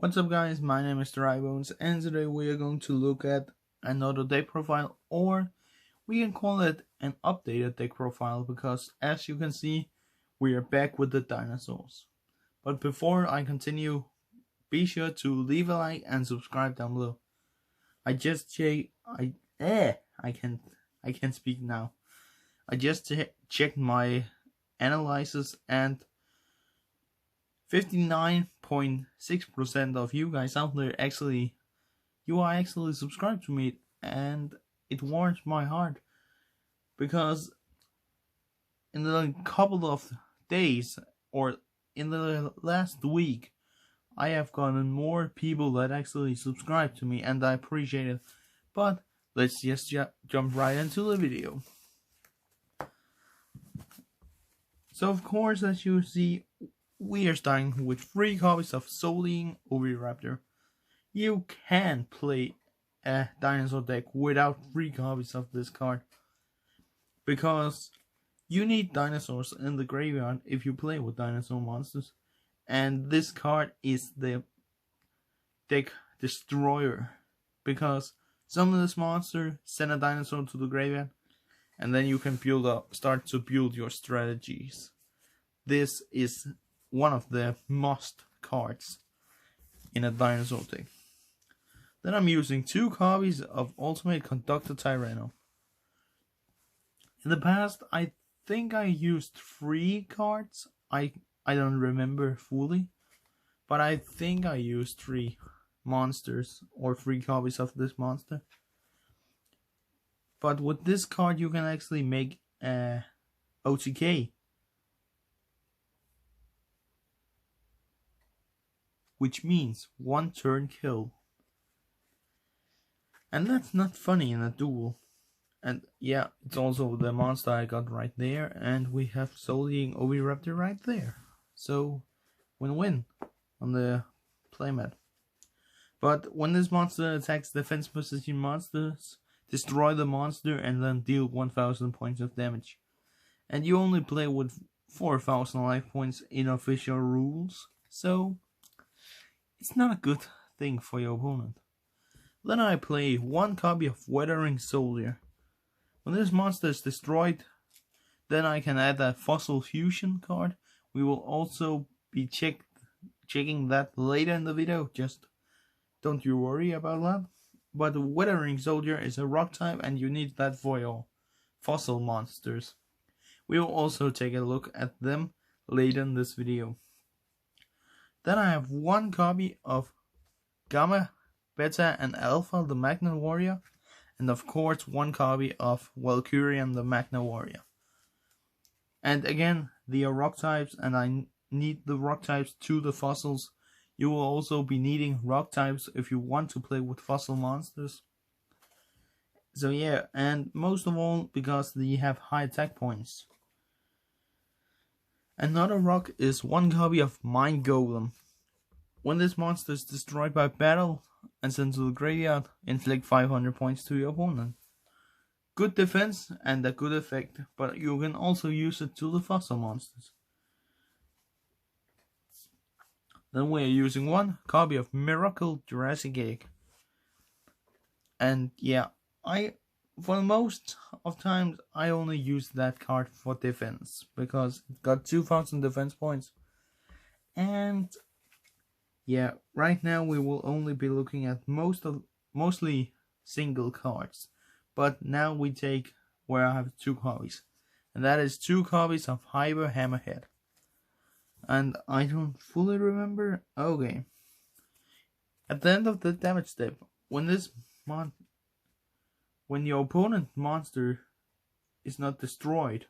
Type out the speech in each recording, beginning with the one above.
What's up guys, my name is Bones, and today we are going to look at another deck profile, or we can call it an updated deck profile, because as you can see, we are back with the dinosaurs. But before I continue, be sure to leave a like and subscribe down below. I can't speak now. I just checked my analysis, and 59.6% of you guys out there you are actually subscribed to me, and it warms my heart, because in the couple of days, or in the last week, I have gotten more people that actually subscribe to me, and I appreciate it. But let's just jump right into the video. So of course, as you see, we are starting with 3 copies of Soleing Oviraptor. You can play a dinosaur deck without 3 copies of this card, because you need dinosaurs in the graveyard if you play with dinosaur monsters, and this card is the deck destroyer, because summon this monster, send a dinosaur to the graveyard, and then you can start to build your strategies. This is one of the must cards in a dinosaur deck. Then I'm using 2 copies of Ultimate Conductor Tyranno. In the past, I think I used 3 cards. I don't remember fully, but I think I used 3 monsters, or 3 copies of this monster. But with this card, you can actually make a OTK, which means 1 turn kill. And that's not funny in a duel. And yeah, it's also the monster I got right there, and we have Soleing Oviraptor right there. So, win-win on the playmat. But when this monster attacks defense position monsters, destroy the monster and then deal 1000 points of damage. And you only play with 4000 life points in official rules, so it's not a good thing for your opponent. Then I play 1 copy of Weathering Soldier. When this monster is destroyed, then I can add a Fossil Fusion card. We will also be checking that later in the video, just don't you worry about that. But Weathering Soldier is a rock type, and you need that for your fossil monsters. We will also take a look at them later in this video. Then I have 1 copy of Gamma, Beta and Alpha, the Magna Warrior, and of course 1 copy of Valkyrian, the Magna Warrior. And again, they are rock types, and I need the rock types to the fossils. You will also be needing rock types if you want to play with fossil monsters. So yeah, and most of all, because they have high attack points. Another rock is 1 copy of Mind Golem. When this monster is destroyed by battle and sent to the graveyard, inflict 500 points to your opponent. Good defense and a good effect, but you can also use it to the fossil monsters. Then we are using 1 copy of Miracle Jurassic Egg. And yeah, for the most of times I only use that card for defense, because it got 2000 defense points. And yeah, right now we will only be looking at mostly single cards. But now we take where I have 2 copies, and that is 2 copies of Hyper Hammerhead. And I don't fully remember. Okay. At the end of the damage step, when your opponent monster is not destroyed,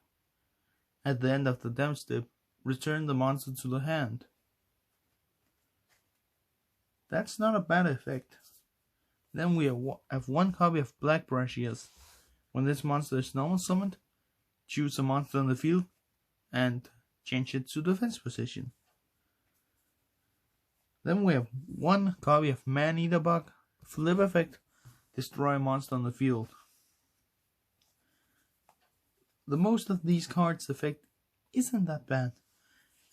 at the end of the damage step, return the monster to the hand. That's not a bad effect. Then we have 1 copy of Black Brachiosaurus. When this monster is normal summoned, choose a monster on the field and change it to defense position. Then we have 1 copy of Man-Eater Bug. Flip effect, destroy a monster on the field. The most of these cards' effect isn't that bad.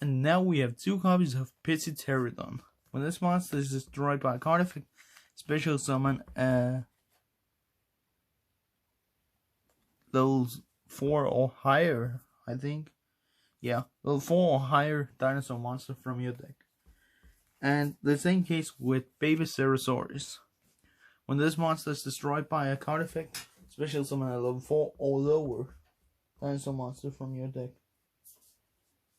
And now we have 2 copies of Pterodon. When this monster is destroyed by a card effect, special summon level 4 or higher, I think. Yeah, level 4 or higher dinosaur monster from your deck. And the same case with Baby Ceratosaurus. When this monster is destroyed by a card effect, special summon a level 4 or lower dinosaur monster from your deck.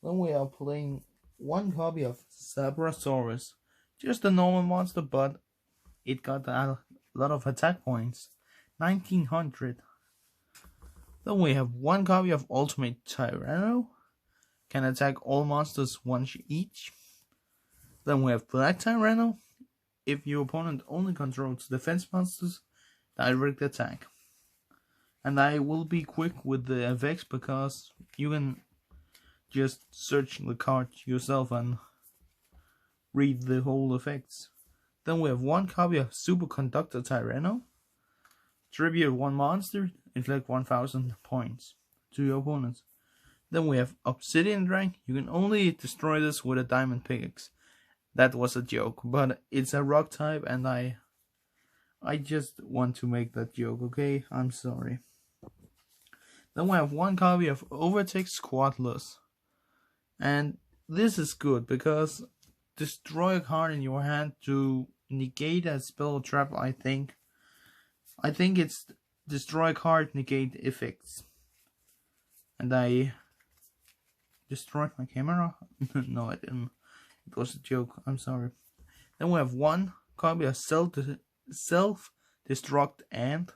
Then we are playing one copy of Sabrasaurus. Just a normal monster, but it got a lot of attack points. 1900. Then we have one copy of Ultimate Tyranno. Can attack all monsters once each. Then we have Black Tyranno. If your opponent only controls defense monsters, direct attack. And I will be quick with the effects because you can just search the card yourself and read the whole effects. Then we have one copy of Superconductor Tyranno. Tribute one monster, inflict 1000 points to your opponent. Then we have Obsidian Drag. You can only destroy this with a diamond pickaxe. That was a joke, but it's a rock type and I just want to make that joke, okay? I'm sorry. Then we have one copy of Overtake Squadless. And this is good because destroy a card in your hand to negate a spell trap, I think. I think it's destroy card, negate effects. And I destroyed my camera? No, I didn't. It was a joke. I'm sorry. Then we have one copy of Self-Destruct and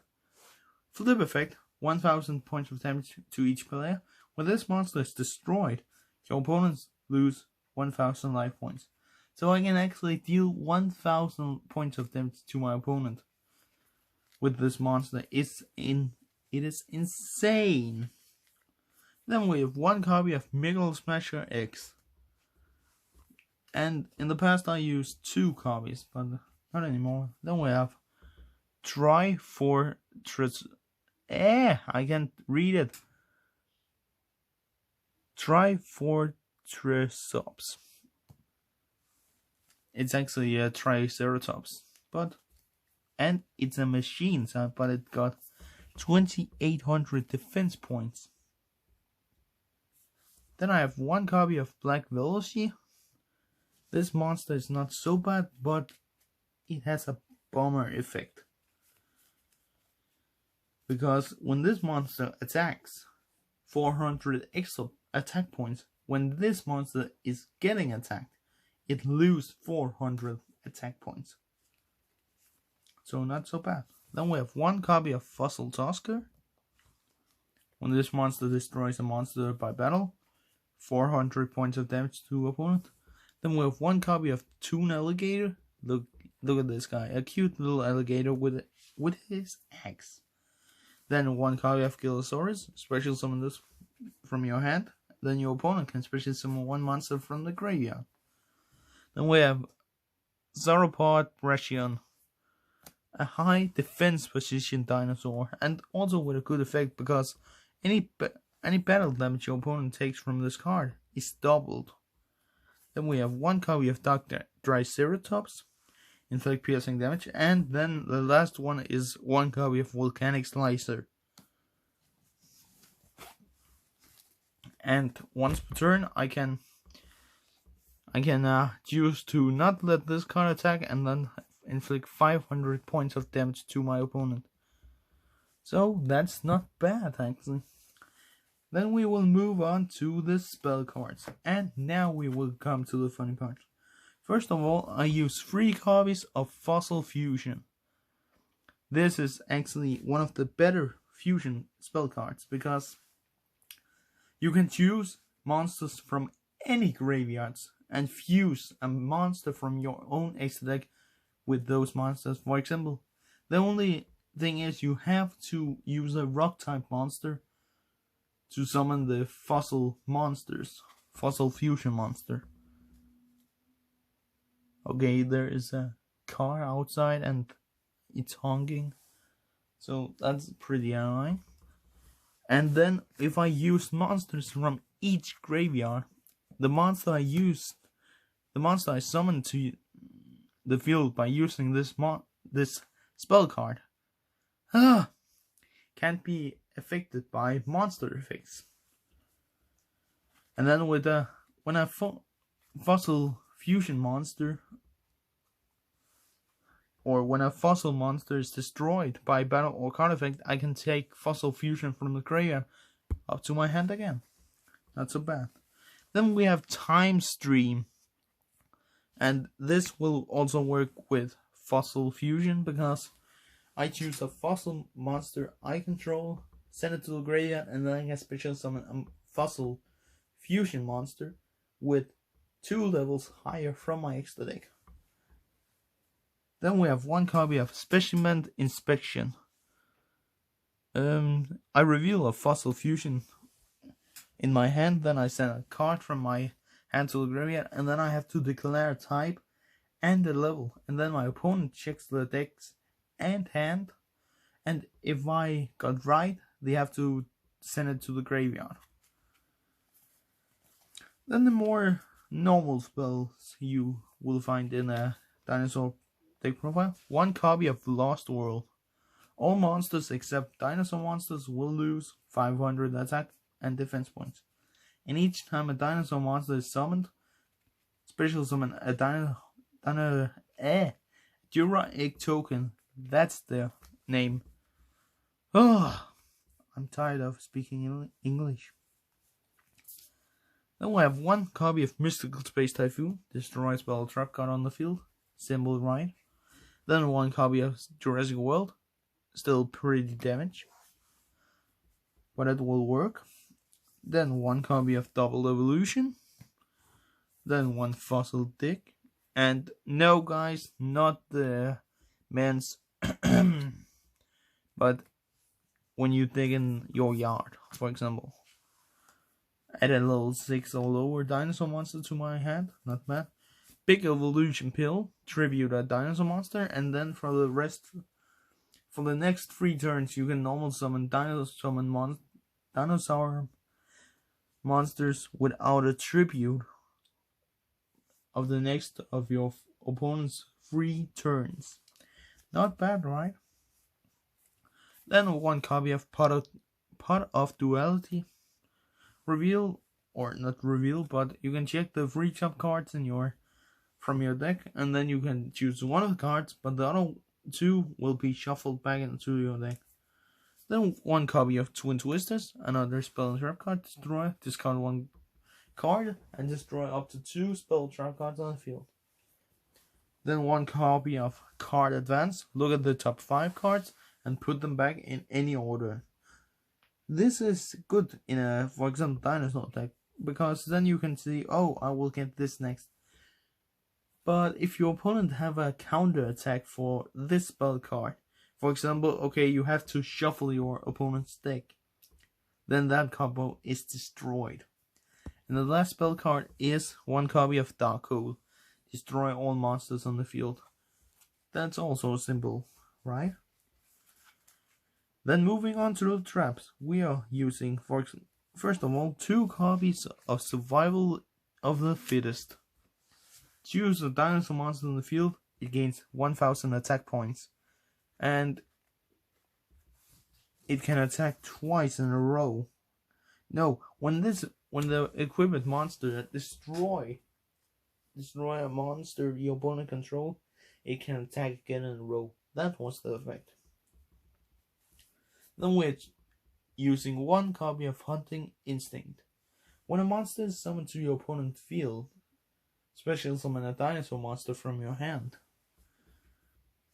Flip effect. 1000 points of damage to each player. When this monster is destroyed, your opponents lose 1000 life points. So I can actually deal 1000 points of damage to my opponent with this monster. It is insane. Then we have one copy of Miguel Smasher X. And in the past I used 2 copies, but not anymore. Then we have Trifortress. I can't read it. Trifortressops. It's actually a Triceratops, and it's a machine, but it got 2800 defense points. Then I have one copy of Black Veloci. This monster is not so bad, but it has a bomber effect. Because when this monster attacks, 400 extra attack points. When this monster is getting attacked, it loses 400 attack points. So not so bad. Then we have one copy of Fossil Tusker. When this monster destroys a monster by battle, 400 points of damage to opponent. Then we have one copy of Toon Alligator. Look at this guy, a cute little alligator with his axe. Then one copy of Gillosaurus. Special summon this from your hand. Then your opponent can special summon one monster from the graveyard. Then we have Sauropod Brachion, a high defense position dinosaur, and also with a good effect because any battle damage your opponent takes from this card is doubled. Then we have one copy of Dr. Triceratops, inflict piercing damage, and then the last one is one copy of Volcanic Slicer. And once per turn, I can choose to not let this card attack and then inflict 500 points of damage to my opponent. So that's not bad actually. Then we will move on to the spell cards. And now we will come to the funny part. First of all, I use 3 copies of Fossil Fusion. This is actually one of the better fusion spell cards because you can choose monsters from any graveyards and fuse a monster from your own extra deck with those monsters. For example, the only thing is you have to use a rock type monster to summon the fossil fusion monster. Okay, there is a car outside and it's honking, so that's pretty annoying. And then if I use monsters from each graveyard, the monster I summoned to the field by using this spell card. Can't be affected by monster effects. And then with when a fossil fusion monster, or when a fossil monster is destroyed by battle or card effect, I can take fossil fusion from the graveyard up to my hand again. Not so bad. Then we have Time Stream, and this will also work with fossil fusion because I choose a fossil monster I control, send it to the graveyard, and then I can special summon a fossil fusion monster with 2 levels higher from my extra deck. Then we have 1 copy of Specimen Inspection. I reveal a fossil fusion in my hand, then I send a card from my hand to the graveyard, and then I have to declare a type and the level, and then my opponent checks the decks and hand, and if I got right, they have to send it to the graveyard. Then the more normal spells you will find in a dinosaur deck profile. 1 copy of Lost World. All monsters except dinosaur monsters will lose 500 attack and defense points. And each time a dinosaur monster is summoned, special summon a Dura Egg token. That's the name. Oh, I'm tired of speaking English. Then we have 1 copy of Mystical Space Typhoon. Destroy spell trap card on the field. Symbol right. Then 1 copy of Jurassic World. Still pretty damage, but it will work. Then 1 copy of Double Evolution. Then 1 Fossil Dick. And no guys, not the man's but when you dig in your yard, for example. Add a level 6 or lower dinosaur monster to my hand, not bad. Big Evolution Pill, tribute a dinosaur monster, and then for the next 3 turns you can normal summon dinosaur monsters without a tribute of the next of your opponent's 3 turns. Not bad, right? Then 1 copy of Pot of Duality. Reveal, or not reveal, but you can check the free top cards from your deck, and then you can choose 1 of the cards, but the other 2 will be shuffled back into your deck. Then 1 copy of Twin Twisters, another spell and trap card. Destroy, discard 1 card, and destroy up to 2 spell trap cards on the field. Then 1 copy of Card Advance. Look at the top 5 cards and put them back in any order. This is good in a, for example, dinosaur deck, because then you can see, oh, I will get this next. But if your opponent have a counter attack for this spell card, for example, okay, you have to shuffle your opponent's deck, then that combo is destroyed. And the last spell card is 1 copy of Dark Hole. Destroy all monsters on the field. That's also simple, right? Then moving on to the traps, we are using, first of all, 2 copies of Survival of the Fittest. Choose a dinosaur monster in the field, it gains 1000 attack points. And it can attack twice in a row. No, when the equipment monster destroy a monster your opponent control, it can attack again in a row. That was the effect. Then we're using 1 copy of Hunting Instinct. When a monster is summoned to your opponent's field, special summon a dinosaur monster from your hand.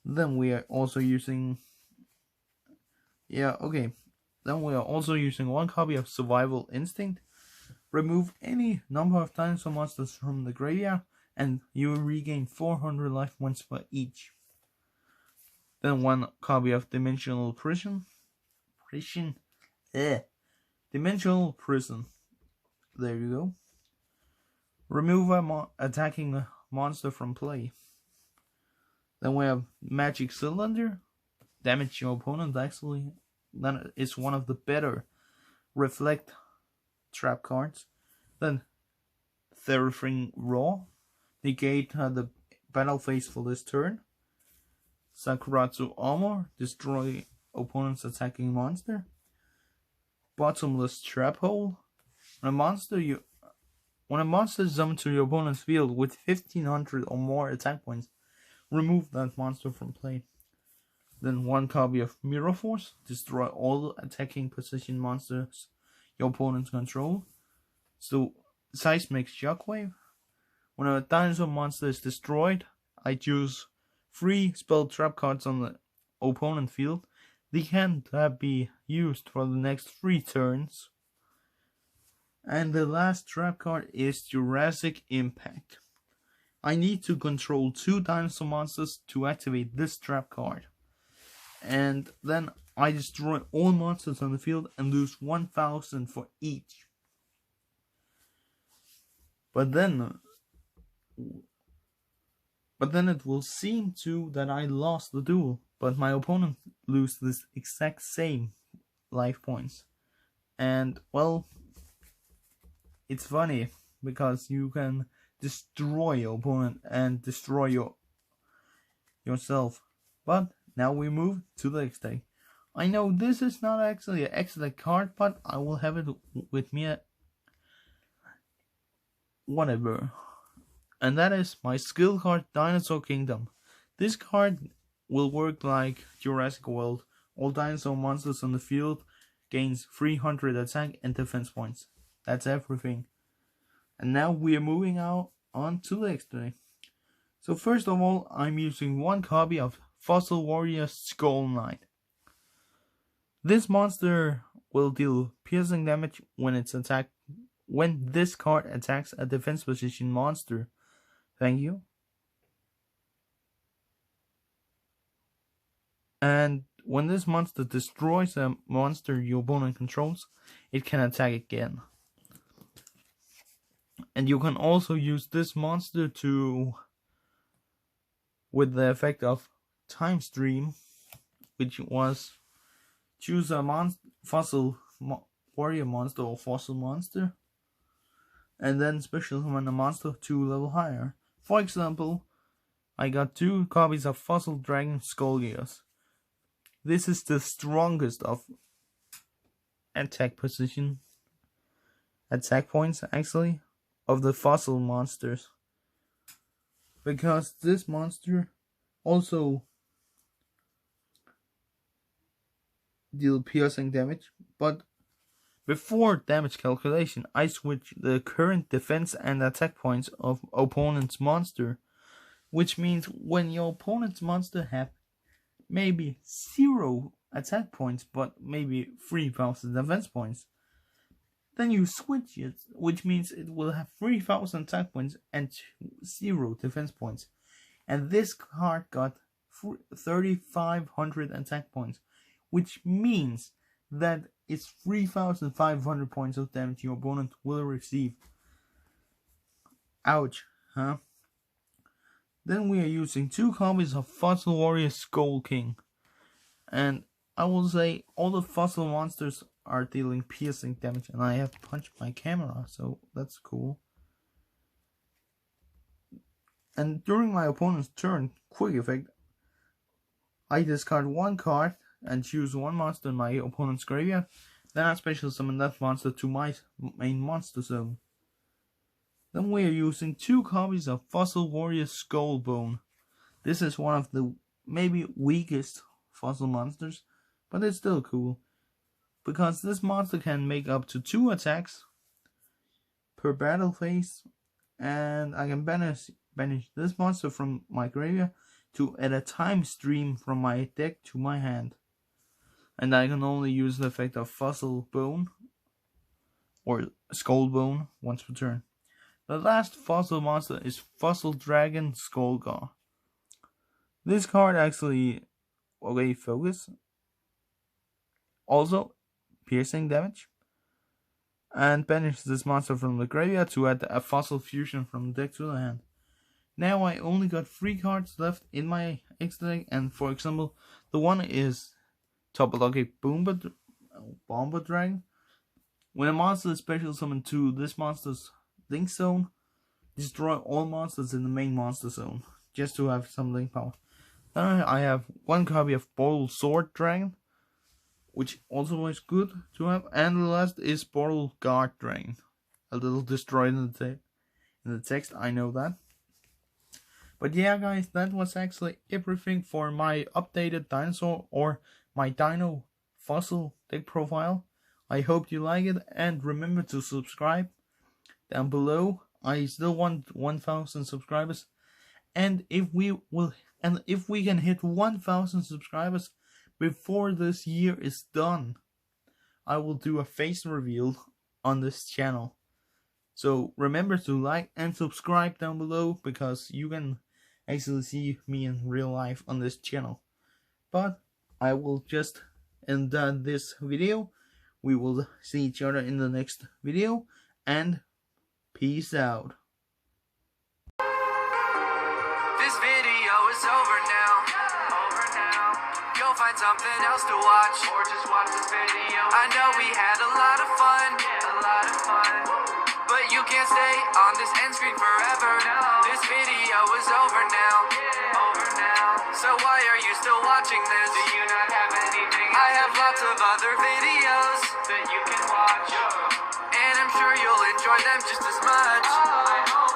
Then we are also using Then we are also using 1 copy of Survival Instinct. Remove any number of dinosaur monsters from the graveyard, and you will regain 400 life points for each. Then 1 copy of Dimensional Prison. Dimensional Prison. There you go. Remove a attacking monster from play. Then we have Magic Cylinder. Damage your opponent actually. That is one of the better Reflect trap cards. Then Therafing Raw. Negate the battle phase for this turn. Sakuratsu Armor, destroy opponent's attacking monster. Bottomless Trap Hole. When a monster is summoned to your opponent's field with 1500 or more attack points, remove that monster from play. Then one copy of Mirror Force, destroy all attacking position monsters your opponents control. So Seismic Shockwave. When a dinosaur monster is destroyed, I choose 3 spell trap cards on the opponent field. They can't be used for the next 3 turns. And the last trap card is Jurassic Impact. I need to control 2 dinosaur monsters to activate this trap card. And then I destroy all monsters on the field and lose 1000 for each. But then it will seem to that I lost the duel, but my opponent loses this exact same life points. And well, it's funny because you can destroy your opponent and destroy yourself. But now we move to the next deck. I know this is not actually an excellent card, but I will have it with me whatever. And that is my skill card, Dinosaur Kingdom. This card will work like Jurassic World. All dinosaur monsters on the field gains 300 attack and defense points. That's everything. And now we are moving on to the next day. So first of all, I'm using 1 copy of Fossil Warrior Skull Knight. This monster will deal piercing damage when this card attacks a defense position monster. Thank you. And when this monster destroys a monster your opponent controls, it can attack again. And you can also use this monster with the effect of Time Stream, which was choose a fossil warrior monster or fossil monster, and then special summon a monster 2 level higher. For example, I got 2 copies of Fossil Dragon Skull Gears. This is the strongest of attack points actually, of the fossil monsters. Because this monster also deal piercing damage, but before damage calculation, I switch the current defense and attack points of opponent's monster, which means when your opponent's monster have maybe 0 attack points but maybe 3000 defense points, then you switch it, which means it will have 3000 attack points and 0 defense points. And this card got 3500 attack points, which means that it's 3500 points of damage your opponent will receive. Ouch, huh? Then we are using 2 copies of Fossil Warrior Skull King. And I will say all the fossil monsters are dealing piercing damage, and I have punched my camera, so that's cool. And during my opponent's turn, quick effect, I discard 1 card and choose 1 monster in my opponent's graveyard. Then I special summon that monster to my main monster zone. Then we are using 2 copies of Fossil Warrior Skullbone. This is one of the maybe weakest fossil monsters, but it's still cool. Because this monster can make up to 2 attacks per battle phase, and I can banish this monster from my graveyard to add a time stream from my deck to my hand. And I can only use the effect of Fossil Bone or Skull Bone once per turn. The last fossil monster is Fossil Dragon Skullgar. This card actually, okay, focus. Also, piercing damage. And banish this monster from the graveyard to add a Fossil Fusion from the deck to the hand. Now I only got 3 cards left in my extra deck, and for example, the one is Topologic Bomber Dragon. When a monster is special summoned to this monster's link zone, destroy all monsters in the main monster zone. just to have something power. Then I have one copy of Bottle Sword Dragon, which also is good to have, and the last is Bottle Guard Dragon. A little destroyed in the text, I know that. But yeah, guys, that was actually everything for my updated dinosaur or my dino fossil deck profile. I hope you like it, and remember to subscribe down below. I still want 1,000 subscribers, and if we can hit 1,000 subscribers before this year is done, I will do a face reveal on this channel. So remember to like and subscribe down below, because you can actually see me in real life on this channel. But I will just end this video. We will see each other in the next video, and peace out. This video is over now. You'll find something else to watch, or just watch this video. I know we had a lot of fun, but you can't stay on this end screen forever. This video is over now. So why are you still watching this? Do you not have anything? I have lots of other videos that you can watch, and I'm sure you'll enjoy them just as much.